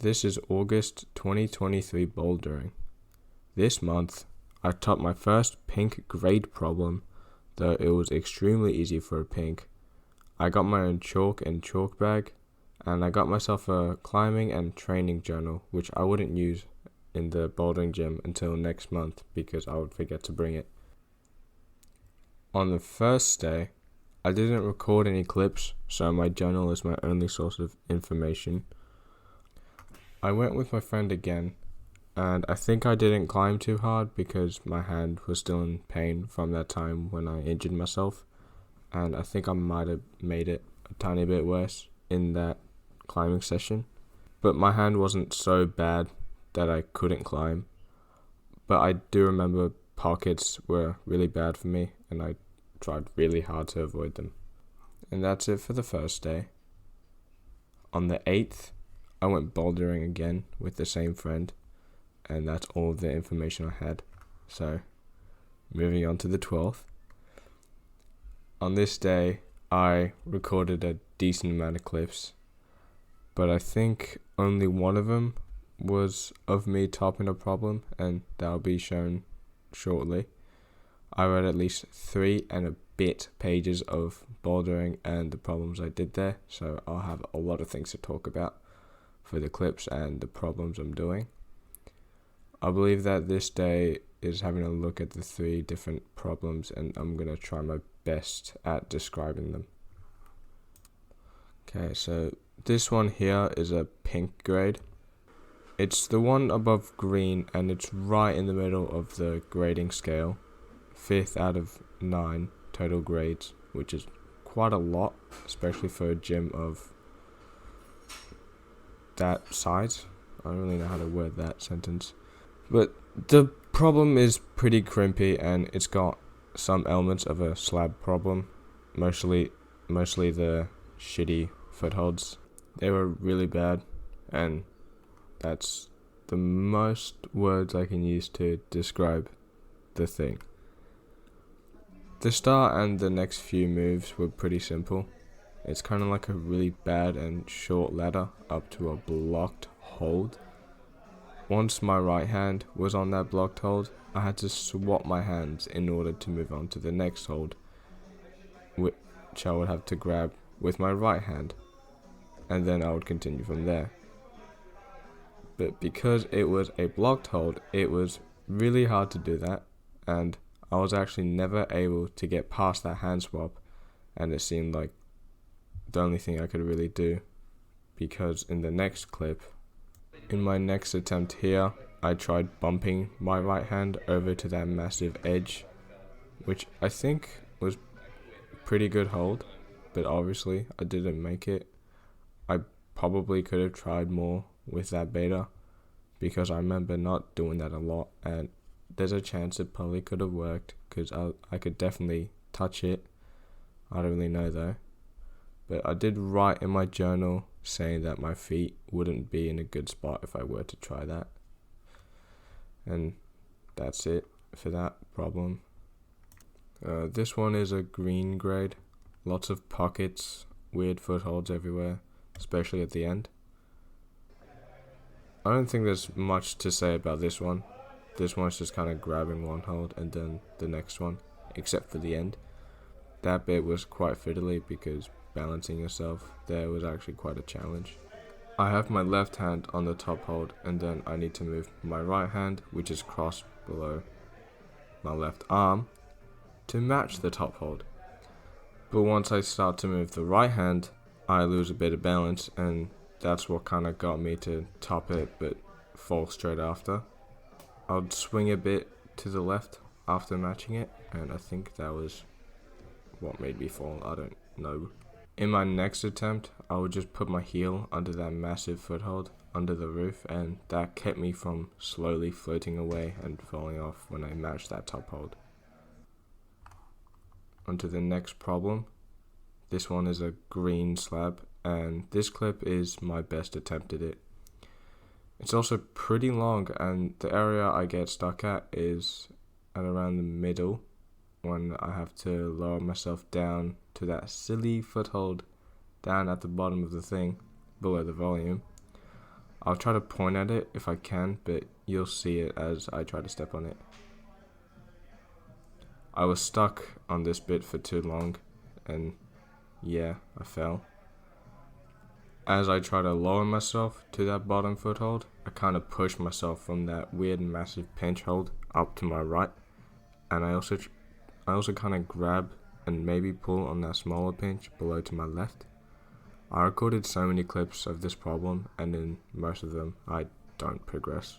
This is August 2023 Bouldering. This month, I topped my first pink grade problem, though it was extremely easy for a pink. I got my own chalk and chalk bag, and I got myself a climbing and training journal, which I wouldn't use in the bouldering gym until next month because I would forget to bring it. On the first day, I didn't record any clips, so my journal is my only source of information. I went with my friend again, and I think I didn't climb too hard because my hand was still in pain from that time when I injured myself, and I think I might have made it a tiny bit worse in that climbing session. But my hand wasn't so bad that I couldn't climb, but I do remember pockets were really bad for me, and I tried really hard to avoid them. And that's it for the first day. On the 8th, I went bouldering again with the same friend, and that's all the information I had. So, moving on to the 12th. On this day, I recorded a decent amount of clips, but I think only one of them was of me topping a problem, and that'll be shown shortly. I read at least 3 and a bit pages of bouldering and the problems I did there, so I'll have a lot of things to talk about for the clips and the problems I'm doing. I believe that this day is having a look at the 3 different problems, and I'm going to try my best at describing them. Okay, so this one here is a pink grade. It's the one above green, and it's right in the middle of the grading scale. 5th out of 9 total grades, which is quite a lot, especially for a gym of that size. I don't really know how to word that sentence. But the problem is pretty crimpy, and it's got some elements of a slab problem. Mostly the shitty footholds. They were really bad, and that's the most words I can use to describe the thing. The start and the next few moves were pretty simple. It's kind of like a really bad and short ladder up to a blocked hold. Once my right hand was on that blocked hold, I had to swap my hands in order to move on to the next hold, which I would have to grab with my right hand, and then I would continue from there. But because it was a blocked hold, it was really hard to do that, and I was actually never able to get past that hand swap, and it seemed like the only thing I could really do, because in the next clip, in my next attempt here, I tried bumping my right hand over to that massive edge, which I think was pretty good hold, but obviously I didn't make it. I probably could have tried more with that beta, because I remember not doing that a lot, and there's a chance it probably could have worked, because I could definitely touch it. I don't really know though. But I did write in my journal saying that my feet wouldn't be in a good spot if I were to try that. And that's it for that problem. This one is a green grade. Lots of pockets, weird footholds everywhere, especially at the end. I don't think there's much to say about this one. This one's just kind of grabbing one hold and then the next one, except for the end. That bit was quite fiddly because balancing yourself there was actually quite a challenge. I have my left hand on the top hold, and then I need to move my right hand, which is crossed below my left arm, to match the top hold. But once I start to move the right hand, I lose a bit of balance, and that's what kind of got me to top it but fall straight after. I'd swing a bit to the left after matching it, and I think that was what made me fall. I don't know. In my next attempt, I would just put my heel under that massive foothold under the roof, and that kept me from slowly floating away and falling off when I matched that top hold. Onto the next problem. This one is a green slab, and this clip is my best attempt at it. It's also pretty long, and the area I get stuck at is at around the middle, when I have to lower myself down to that silly foothold down at the bottom of the thing, below the volume. I'll try to point at it if I can, but you'll see it as I try to step on it. I was stuck on this bit for too long, and yeah, I fell. As I try to lower myself to that bottom foothold, I kind of push myself from that weird massive pinch hold up to my right, and I also kind of grab and maybe pull on that smaller pinch below to my left. I recorded so many clips of this problem, and in most of them I don't progress.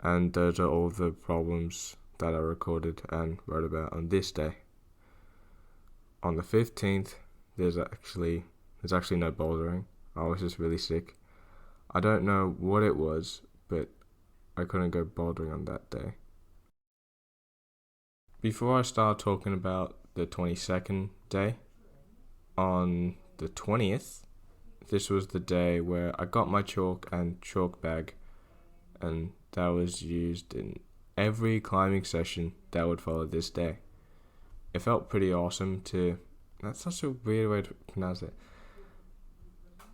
And those are all the problems that I recorded and wrote about on this day. On the 15th, there's actually no bouldering. I was just really sick. I don't know what it was, but I couldn't go bouldering on that day. Before I start talking about the 22nd day, on the 20th, this was the day where I got my chalk and chalk bag, and that was used in every climbing session that would follow this day. It felt pretty awesome to... That's such a weird way to pronounce it.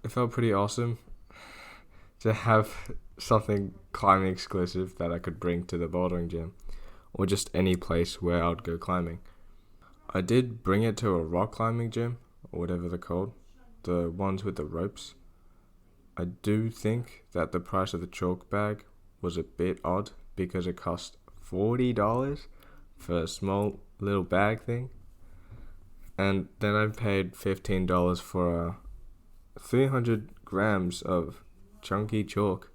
It felt pretty awesome to have something climbing exclusive that I could bring to the bouldering gym, or just any place where I would go climbing. I did bring it to a rock climbing gym, or whatever they're called, the ones with the ropes. I do think that the price of the chalk bag was a bit odd because it cost $40 for a small little bag thing. And then I paid $15 for 300 grams of chunky chalk,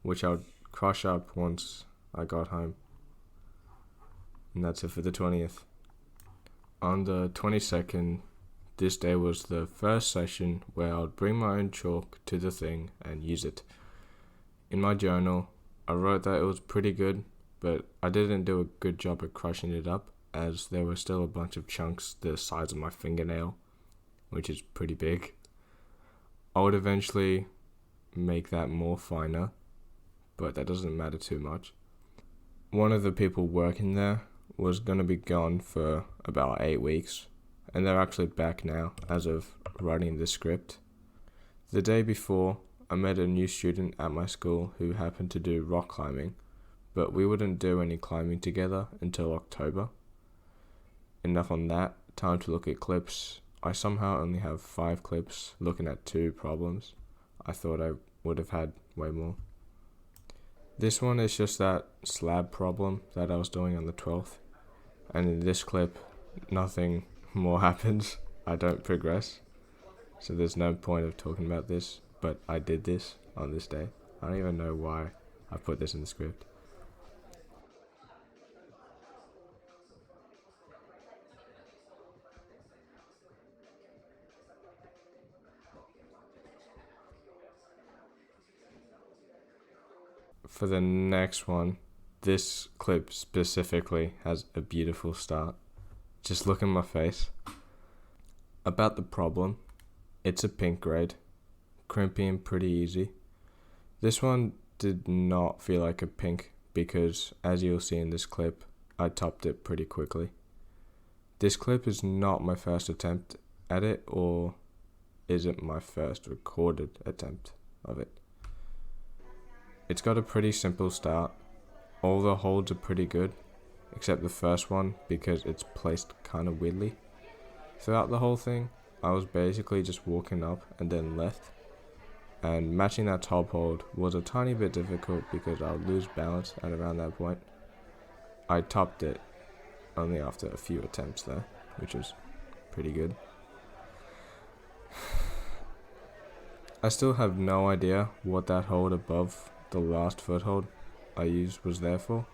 which I would crush up once I got home. And that's it for the 20th. On the 22nd, this day was the first session where I would bring my own chalk to the thing and use it. In my journal, I wrote that it was pretty good, but I didn't do a good job at crushing it up, as there were still a bunch of chunks the size of my fingernail, which is pretty big. I would eventually make that more finer, but that doesn't matter too much. One of the people working there was going to be gone for about 8 weeks, and they're actually back now as of writing the script. The day before, I met a new student at my school who happened to do rock climbing, but we wouldn't do any climbing together until October. Enough on that, time to look at clips. I somehow only have 5 clips looking at 2 problems. I thought I would have had way more. This one is just that slab problem that I was doing on the 12th, and in this clip, nothing more happens. I don't progress, so there's no point of talking about this, but I did this on this day. I don't even know why I put this in the script. For the next one, this clip specifically has a beautiful start. Just look at my face. About the problem, it's a pink grade, crimpy and pretty easy. This one did not feel like a pink because, as you'll see in this clip, I topped it pretty quickly. This clip is not my first attempt at it, or is it my first recorded attempt of it? It's got a pretty simple start. All the holds are pretty good, except the first one because it's placed kind of weirdly. Throughout the whole thing, I was basically just walking up and then left, and matching that top hold was a tiny bit difficult because I would lose balance at around that point. I topped it only after a few attempts though, which was pretty good. I still have no idea what that hold above the last foothold I used was there for.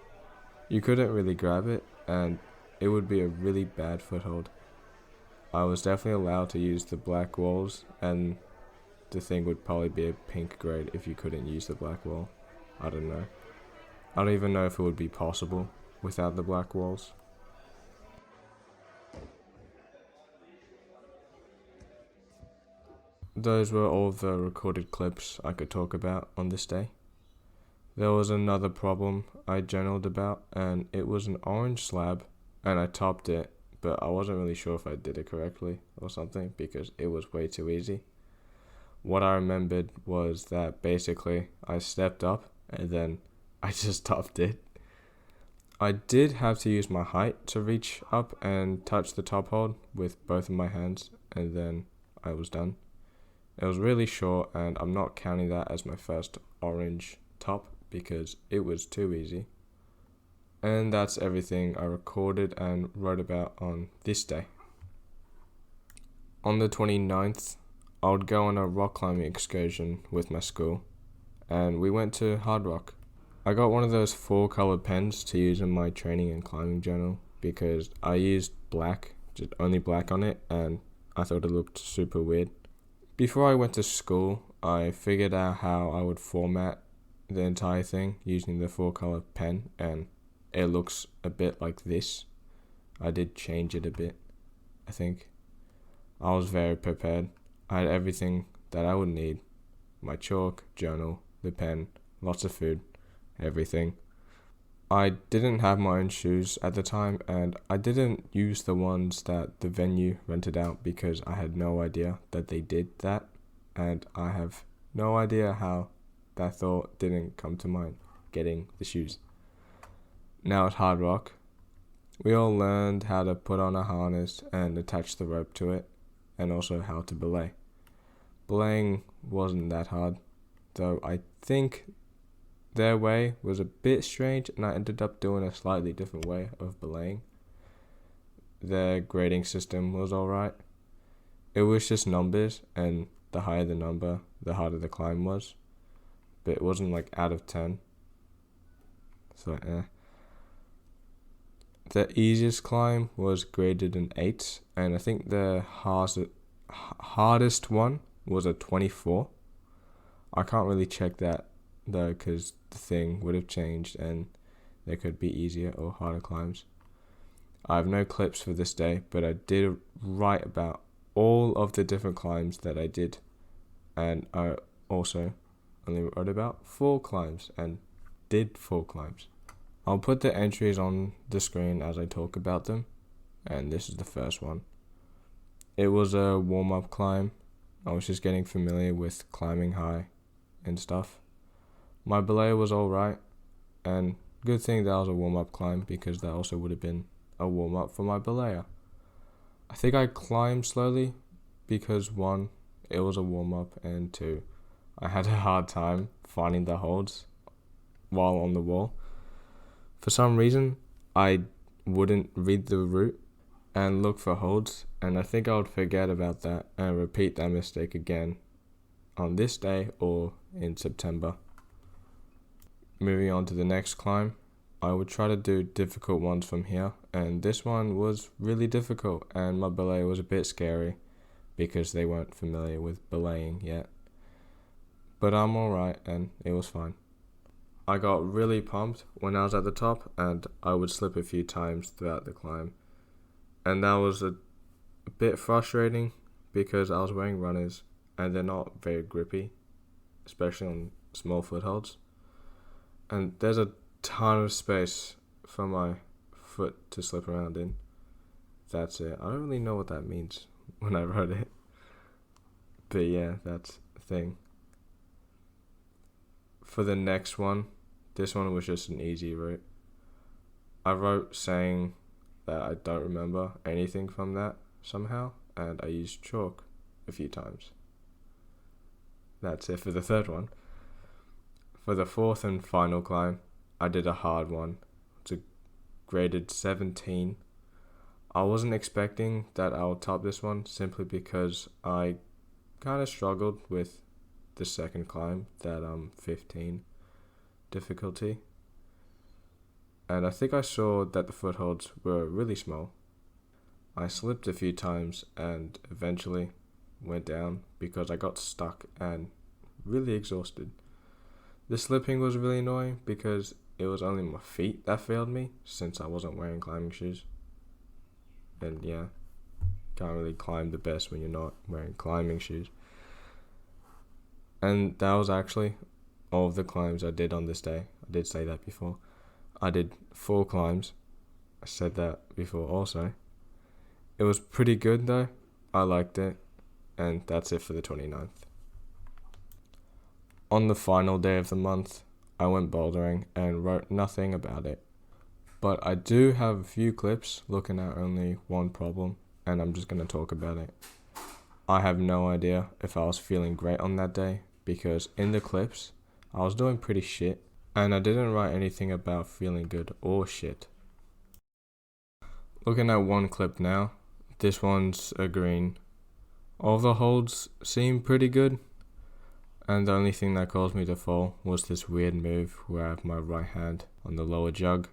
You couldn't really grab it, and it would be a really bad foothold. I was definitely allowed to use the black walls, and the thing would probably be a pink grade if you couldn't use the black wall. I don't know. I don't even know if it would be possible without the black walls. Those were all the recorded clips I could talk about on this day. There was another problem I journaled about, and it was an orange slab, and I topped it, but I wasn't really sure if I did it correctly or something because it was way too easy. What I remembered was that basically I stepped up and then I just topped it. I did have to use my height to reach up and touch the top hold with both of my hands, and then I was done. It was really short, and I'm not counting that as my first orange top because it was too easy. And that's everything I recorded and wrote about on this day. On the 29th, I would go on a rock climbing excursion with my school, and we went to Hard Rock. I got one of those 4-colored pens to use in my training and climbing journal because I used black, just only black on it, and I thought it looked super weird. Before I went to school, I figured out how I would format the entire thing using the 4-color pen, and it looks a bit like this. I did change it a bit, I think. I was very prepared. I had everything that I would need. My chalk, journal, the pen, lots of food, everything. I didn't have my own shoes at the time, and I didn't use the ones that the venue rented out because I had no idea that they did that, and I have no idea how that thought didn't come to mind, getting the shoes. Now at Hard Rock, we all learned how to put on a harness and attach the rope to it, and also how to belay. Belaying wasn't that hard, though I think their way was a bit strange, and I ended up doing a slightly different way of belaying. Their grading system was alright. It was just numbers, and the higher the number, the harder the climb was. But it wasn't like out of 10. So, The easiest climb was graded an 8, and I think the hardest one was a 24. I can't really check that though because the thing would have changed and there could be easier or harder climbs. I have no clips for this day, but I did write about all of the different climbs that I did, and I also only wrote about 4 climbs and did 4 climbs. I'll put the entries on the screen as I talk about them, and this is the first one. It was a warm-up climb. I was just getting familiar with climbing high and stuff. My belay was alright, and good thing that was a warm-up climb because that also would have been a warm-up for my belayer. I think I climbed slowly because 1, it was a warm-up, and 2, I had a hard time finding the holds while on the wall. For some reason, I wouldn't read the route and look for holds, and I think I would forget about that and repeat that mistake again on this day or in September. Moving on to the next climb, I would try to do difficult ones from here, and this one was really difficult, and my belay was a bit scary because they weren't familiar with belaying yet. But I'm alright, and it was fine. I got really pumped when I was at the top, and I would slip a few times throughout the climb. And that was a bit frustrating because I was wearing runners, and they're not very grippy, especially on small footholds. And there's a ton of space for my foot to slip around in. That's it. I don't really know what that means when I wrote it. But yeah, that's the thing. For the next one, this one was just an easy route. I wrote saying that I don't remember anything from that somehow, and I used chalk a few times. That's it for the third one. For the 4th and final climb, I did a hard one. It's a graded 17. I wasn't expecting that I would top this one simply because I kind of struggled with the second climb, that 15 difficulty. And I think I saw that the footholds were really small. I slipped a few times and eventually went down because I got stuck and really exhausted. The slipping was really annoying because it was only my feet that failed me since I wasn't wearing climbing shoes. And yeah, can't really climb the best when you're not wearing climbing shoes. And that was actually all of the climbs I did on this day. I did say that before. I did 4 climbs. I said that before also. It was pretty good though. I liked it. And that's it for the 29th. On the final day of the month, I went bouldering and wrote nothing about it. But I do have a few clips looking at only one problem, and I'm just going to talk about it. I have no idea if I was feeling great on that day, because in the clips, I was doing pretty shit, and I didn't write anything about feeling good or shit. Looking at one clip now, this one's a green. All the holds seem pretty good, and the only thing that caused me to fall was this weird move where I have my right hand on the lower jug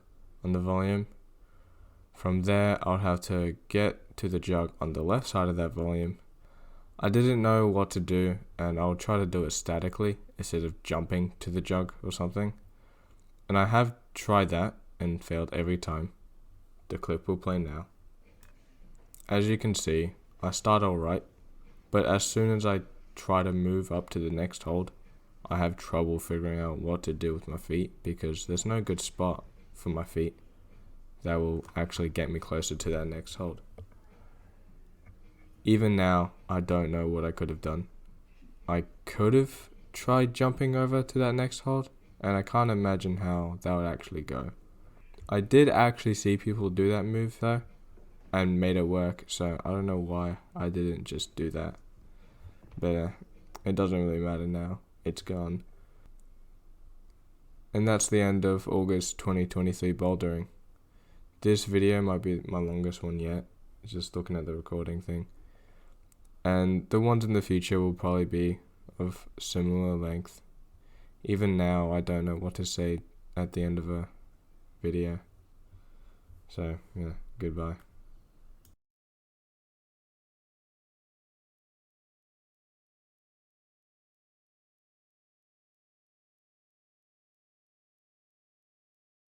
on the volume. From there, I'll have to get to the jug on the left side of that volume. I didn't know what to do, and I'll try to do it statically instead of jumping to the jug or something. And I have tried that and failed every time. The clip will play now. As you can see, I start alright, but as soon as I try to move up to the next hold, I have trouble figuring out what to do with my feet because there's no good spot for my feet that will actually get me closer to that next hold. Even now, I don't know what I could have done. I could have tried jumping over to that next hold, and I can't imagine how that would actually go. I did actually see people do that move though, and made it work, so I don't know why I didn't just do that. But it doesn't really matter now. It's gone. And that's the end of August 2023 bouldering. This video might be my longest one yet, just looking at the recording thing. And the ones in the future will probably be of similar length. Even now, I don't know what to say at the end of a video. So, yeah, goodbye.